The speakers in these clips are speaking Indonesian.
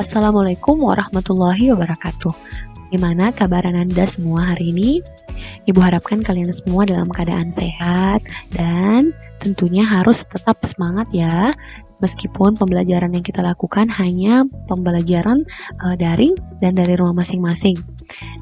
Assalamualaikum warahmatullahi wabarakatuh. Gimana kabar Anda semua hari ini? Ibu harapkan kalian semua dalam keadaan sehat dan tentunya harus tetap semangat ya. Meskipun pembelajaran yang kita lakukan hanya pembelajaran daring dan dari rumah masing-masing.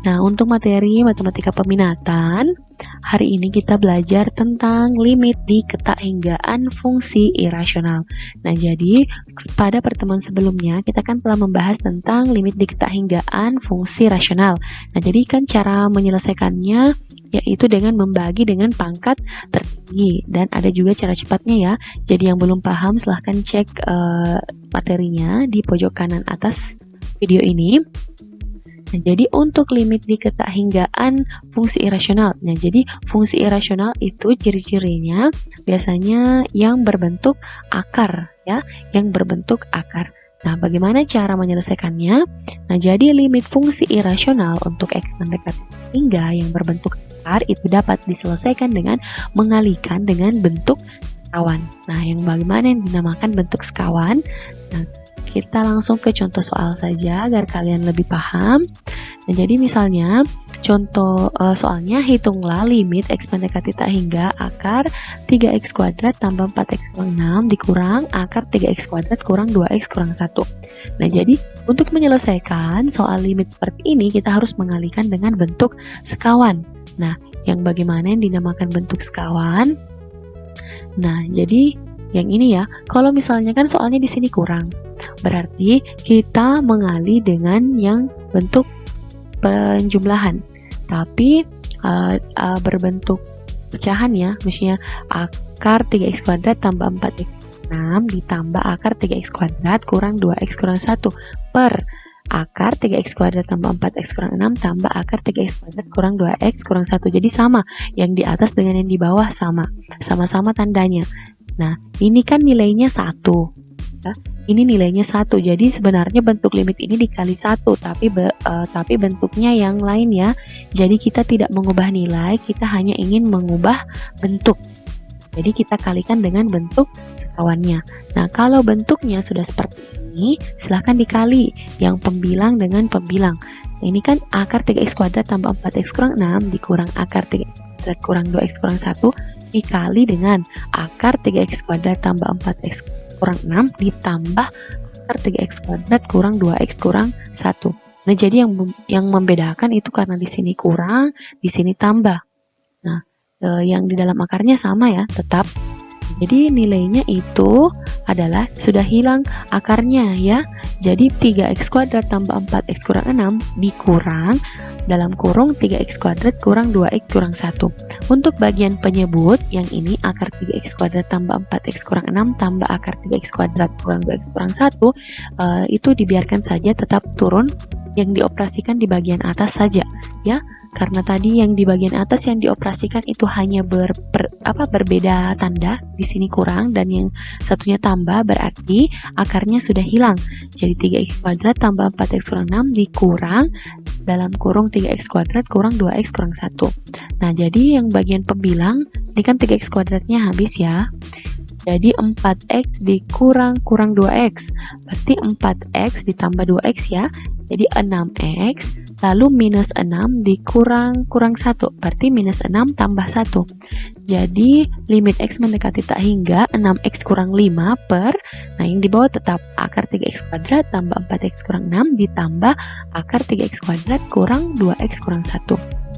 Nah, untuk materi matematika peminatan, hari ini kita belajar tentang limit di ketahinggaan fungsi irasional. Nah, jadi pada pertemuan sebelumnya kita kan telah membahas tentang limit di ketahinggaan fungsi rasional. Nah, jadi kan cara menyelesaikannya yaitu dengan membagi dengan pangkat tertinggi, dan ada juga cara cepatnya ya. Jadi yang belum paham silahkan cek materinya di pojok kanan atas video ini. Nah, jadi untuk limit di ketahinggaan fungsi irasional. Nah, jadi fungsi irasional itu ciri-cirinya biasanya yang berbentuk akar ya, yang berbentuk akar. Nah, bagaimana cara menyelesaikannya? Nah, jadi limit fungsi irasional untuk x mendekati hingga yang berbentuk akar itu dapat diselesaikan dengan mengalihkan dengan bentuk sekawan. Nah, yang bagaimana yang dinamakan bentuk sekawan? Nah, kita langsung ke contoh soal saja agar kalian lebih paham. Nah, jadi misalnya contoh soalnya, hitunglah limit x mendekati tak hingga akar 3x kuadrat tambah 4x kurang 6 dikurang akar 3x kuadrat kurang 2x kurang 1. Nah, jadi untuk menyelesaikan soal limit seperti ini kita harus mengalihkan dengan bentuk sekawan. Nah, yang bagaimana yang dinamakan bentuk sekawan? Nah, jadi yang ini ya, kalau misalnya kan soalnya di sini kurang, berarti kita mengalih dengan yang bentuk penjumlahan, tapi berbentuk pecahan ya, misalnya akar 3x kuadrat tambah 4x 6 ditambah akar 3x kuadrat kurang 2x kurang 1 per akar 3x kuadrat tambah 4x kurang 6 tambah akar 3x kuadrat kurang 2x kurang 1. Jadi sama, yang di atas dengan yang di bawah sama-sama tandanya. Nah, ini kan nilainya 1 ya. Ini nilainya 1, jadi sebenarnya bentuk limit ini dikali 1, tapi bentuknya yang lain ya. Jadi kita tidak mengubah nilai, kita hanya ingin mengubah bentuk. Jadi kita kalikan dengan bentuk sekawannya. Nah, kalau bentuknya sudah seperti ini, silahkan dikali yang pembilang dengan pembilang. Nah, ini kan akar 3x kuadrat tambah 4x kurang 6 dikurang akar 3x kuadrat kurang 2x kurang 1 dikali dengan akar 3x kuadrat tambah 4x kurang 6 ditambah akar 3x kuadrat kurang 2x kurang 1. Nah, jadi yang membedakan itu karena di sini kurang, di sini tambah. Nah, yang di dalam akarnya sama ya, tetap. Jadi nilainya itu adalah sudah hilang akarnya ya. Jadi 3x kuadrat tambah 4x kurang 6 dikurang dalam kurung 3x kuadrat kurang 2x kurang 1. Untuk bagian penyebut yang ini akar 3x kuadrat tambah 4x kurang 6 tambah akar 3x kuadrat kurang 2x kurang 1 itu dibiarkan saja tetap turun, yang dioperasikan di bagian atas saja ya. Karena tadi yang di bagian atas yang dioperasikan itu hanya berbeda tanda, di sini kurang dan yang satunya tambah, berarti akarnya sudah hilang. Jadi 3x kuadrat tambah 4x kurang 6 dikurang dalam kurung 3x kuadrat kurang 2x kurang 1. Nah, jadi yang bagian pembilang ini kan 3x kuadratnya habis ya. Jadi 4x dikurang 2x, berarti 4x ditambah 2x ya. Jadi 6x, lalu minus 6 dikurang 1, berarti minus 6 tambah 1. Jadi limit x mendekati tak hingga 6x kurang 5 per, nah yang di bawah tetap akar 3x kuadrat tambah 4x kurang 6 ditambah akar 3x kuadrat kurang 2x kurang 1.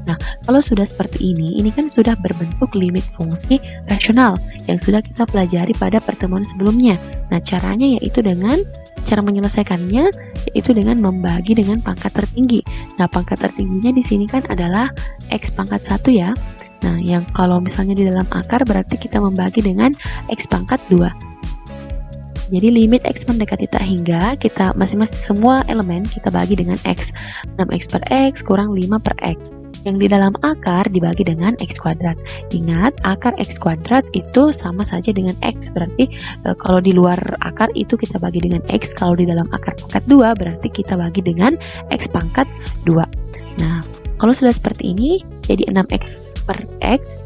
Nah, kalau sudah seperti ini kan sudah berbentuk limit fungsi rasional yang sudah kita pelajari pada pertemuan sebelumnya. Nah, caranya yaitu dengan cara menyelesaikannya yaitu dengan membagi dengan pangkat tertinggi. Nah, pangkat tertingginya di sini kan adalah x pangkat 1 ya. Nah, yang kalau misalnya di dalam akar berarti kita membagi dengan x pangkat 2. Jadi limit x mendekati tak hingga, kita masing-masing semua elemen kita bagi dengan x. 6x per x kurang 5 per x. Yang di dalam akar dibagi dengan x kuadrat. Ingat, akar x kuadrat itu sama saja dengan x. Berarti kalau di luar akar itu kita bagi dengan x. Kalau di dalam akar pangkat 2 berarti kita bagi dengan x pangkat 2. Nah, kalau sudah seperti ini, jadi 6x per x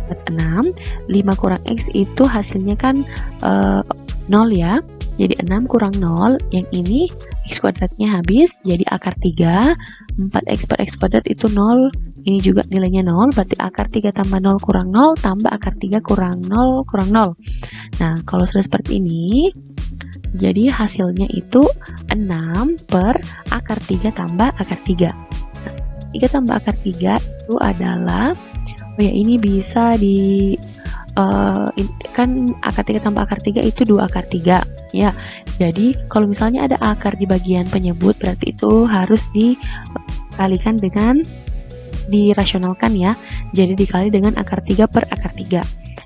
dapat 6. 5 kurang x itu hasilnya kan 0 ya. Jadi 6 kurang 0, yang ini X kuadratnya habis, jadi akar 3. 4X per X kuadrat itu 0. Ini juga nilainya 0, berarti akar 3 tambah 0 kurang 0, tambah akar 3 kurang 0, kurang 0. Nah, kalau sudah seperti ini, jadi hasilnya itu 6 per akar 3 tambah akar 3. 3 tambah akar 3 itu adalah, oh ya, ini bisa di kan akar 3 tambah akar 3 itu 2 akar 3 ya. Jadi kalau misalnya ada akar di bagian penyebut, berarti itu harus dikalikan dengan dirasionalkan ya. Jadi dikali dengan akar 3 per akar 3.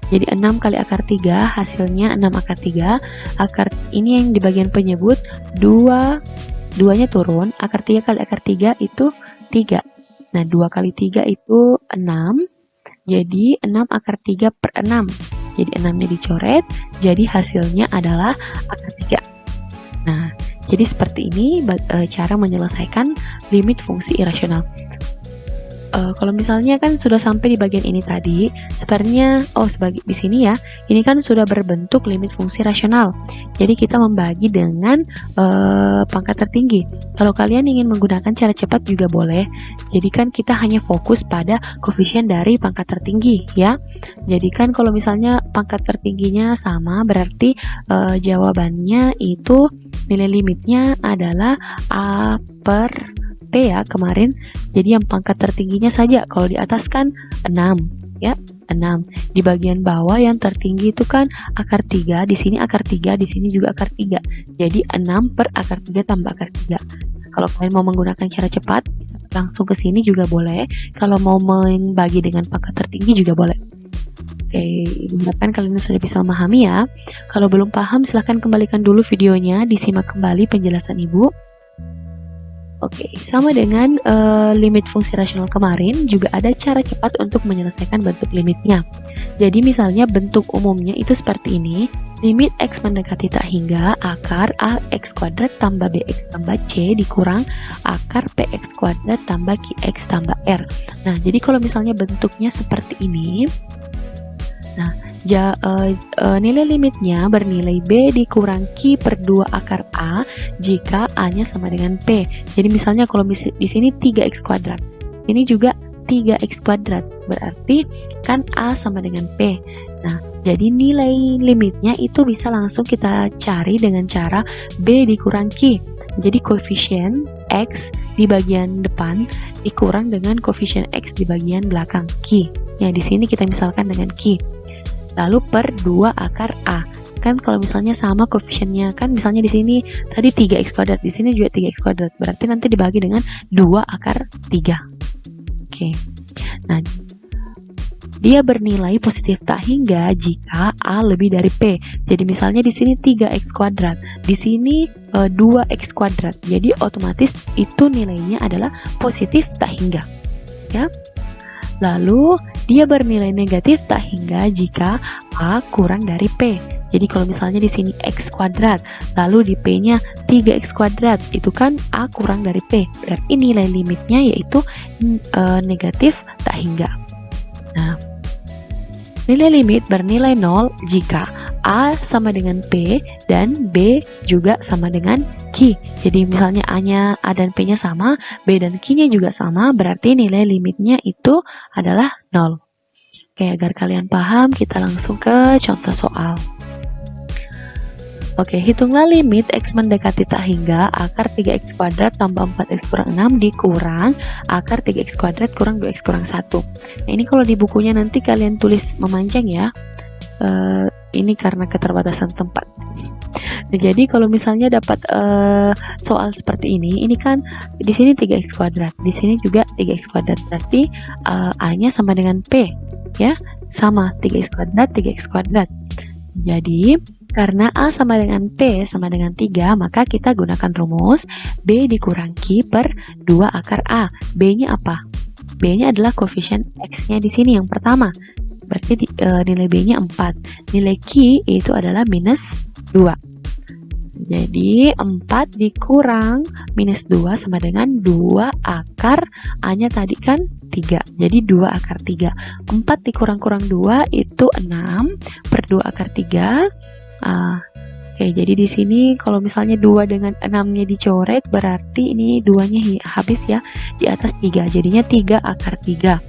Jadi 6 kali akar 3 hasilnya 6 akar 3. Akar ini yang di bagian penyebut 2-nya turun, akar 3 kali akar 3 itu 3. Nah, 2 kali 3 itu 6. Jadi 6 akar 3 per 6. Jadi 6-nya dicoret, jadi hasilnya adalah akar 3. Nah, jadi seperti ini cara menyelesaikan limit fungsi irasional. Kalau misalnya kan sudah sampai di bagian ini tadi, sebenarnya di sini ya, ini kan sudah berbentuk limit fungsi rasional. Jadi kita membagi dengan pangkat tertinggi. Kalau kalian ingin menggunakan cara cepat juga boleh. Jadi kan kita hanya fokus pada koefisien dari pangkat tertinggi ya. Jadi kan kalau misalnya pangkat tertingginya sama, berarti jawabannya itu nilai limitnya adalah A per P ya kemarin. Jadi yang pangkat tertingginya saja. Kalau di atas kan 6 ya, 6. Di bagian bawah yang tertinggi itu kan akar 3, di sini akar 3, di sini juga akar 3. Jadi 6 per akar 3 tambah akar 3. Kalau kalian mau menggunakan cara cepat, bisa langsung ke sini juga boleh. Kalau mau membagi dengan pangkat tertinggi juga boleh. Oke, harapkan kalian sudah bisa memahami ya. Kalau belum paham, silahkan kembalikan dulu videonya, disimak kembali penjelasan Ibu. Oke, sama dengan limit fungsi rasional kemarin, juga ada cara cepat untuk menyelesaikan bentuk limitnya. Jadi misalnya bentuk umumnya itu seperti ini. Limit X mendekati tak hingga akar AX kuadrat tambah BX tambah C dikurang akar PX kuadrat tambah QX tambah R. Nah, jadi kalau misalnya bentuknya seperti ini, nah, nilai limitnya bernilai B dikurang Q per 2 akar A jika A-nya sama dengan P. Jadi misalnya kalau di sini 3X kuadrat, ini juga 3X kuadrat, berarti kan A sama dengan P. Nah, jadi nilai limitnya itu bisa langsung kita cari dengan cara B dikurang Q. Jadi koefisien X di bagian depan dikurang dengan koefisien X di bagian belakang Q. Ya, di sini kita misalkan dengan Q. Lalu per 2 akar A. Kan kalau misalnya sama koefisiennya, kan misalnya di sini tadi 3X kuadrat, di sini juga 3X kuadrat. Berarti nanti dibagi dengan 2 akar 3. Oke. Nah, dia bernilai positif tak hingga jika A lebih dari P. Jadi misalnya di sini 3X kuadrat, di sini 2X kuadrat. Jadi otomatis itu nilainya adalah positif tak hingga. Ya. Lalu dia bernilai negatif tak hingga jika A kurang dari P. Jadi kalau misalnya di sini X kuadrat, lalu di P-nya 3X kuadrat, itu kan A kurang dari P. Berarti nilai limitnya yaitu negatif tak hingga. Nah, nilai limit bernilai 0 jika A sama dengan P dan B juga sama dengan Q. Jadi misalnya A-nya A dan P-nya sama, B dan Q-nya juga sama, berarti nilai limitnya itu adalah 0. Oke, agar kalian paham, kita langsung ke contoh soal. Oke, hitunglah limit X mendekati tak hingga akar 3X kuadrat tambah 4X kurang 6 dikurang akar 3X kuadrat kurang 2X kurang 1. Nah, ini kalau di bukunya nanti kalian tulis memanjang ya. Ini karena keterbatasan tempat. Nah, jadi kalau misalnya dapat soal seperti ini kan di sini 3X kuadrat, di sini juga 3X kuadrat. Berarti A-nya sama dengan P, ya. Sama 3X kuadrat, 3X kuadrat. Jadi karena A sama dengan P sama dengan 3, maka kita gunakan rumus B dikurang Q per 2 akar A. B-nya apa? B-nya adalah koefisien X-nya di sini yang pertama. Berarti nilai B-nya 4. Nilai Q itu adalah minus 2. Jadi 4 dikurang minus 2 sama dengan 2 akar A-nya tadi kan 3. Jadi 2 akar 3. 4 dikurang-kurang 2 itu 6 per 2 akar 3. Oke, jadi di sini kalau misalnya 2 dengan 6-nya dicoret, berarti ini 2-nya habis ya, di atas 3. Jadinya 3 akar 3.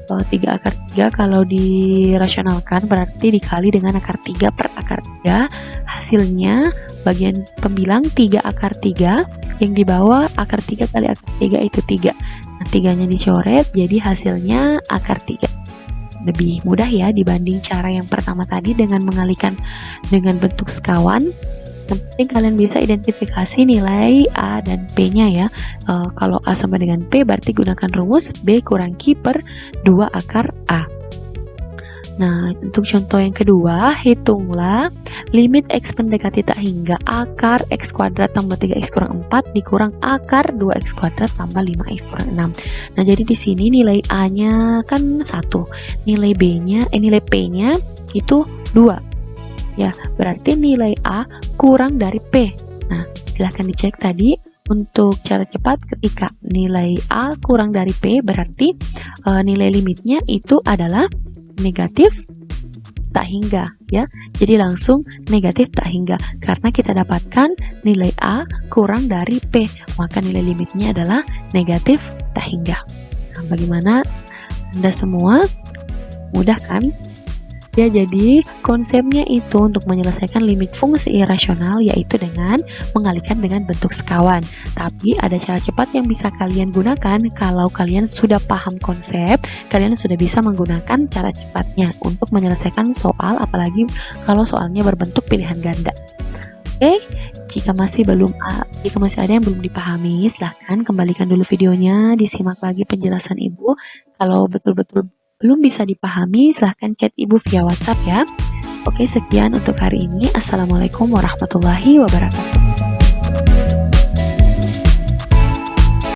3 akar 3 kalau dirasionalkan berarti dikali dengan akar 3 per akar 3. Hasilnya bagian pembilang 3 akar 3, yang di bawah akar 3 kali akar 3 itu 3. Nah, 3-nya dicoret, jadi hasilnya akar 3. Lebih mudah ya dibanding cara yang pertama tadi dengan mengalihkan dengan bentuk sekawan. Yang penting kalian bisa identifikasi nilai A dan P-nya ya. Kalau A sama dengan P berarti gunakan rumus B kurang Q per 2 akar A. Nah, untuk contoh yang kedua, hitunglah limit X mendekati tak hingga akar X kuadrat tambah 3X kurang 4 dikurang akar 2X kuadrat tambah 5X kurang 6. Nah, jadi di sini nilai A-nya kan 1, nilai P-nya itu 2. Ya, berarti nilai A kurang dari P. Nah, silahkan dicek tadi. Untuk cara cepat, ketika nilai A kurang dari P, berarti nilai limitnya itu adalah negatif tak hingga ya. Jadi langsung negatif tak hingga karena kita dapatkan nilai A kurang dari P, maka nilai limitnya adalah negatif tak hingga. Nah, bagaimana Anda semua? Mudah kan? Ya, jadi konsepnya itu untuk menyelesaikan limit fungsi irasional yaitu dengan mengalihkan dengan bentuk sekawan. Tapi ada cara cepat yang bisa kalian gunakan. Kalau kalian sudah paham konsep, kalian sudah bisa menggunakan cara cepatnya untuk menyelesaikan soal, apalagi kalau soalnya berbentuk pilihan ganda. Oke, jika masih ada yang belum dipahami, silahkan kembalikan dulu videonya, disimak lagi penjelasan Ibu. Kalau betul-betul belum bisa dipahami, silahkan chat Ibu via WhatsApp ya. Oke, sekian untuk hari ini. Assalamualaikum warahmatullahi wabarakatuh.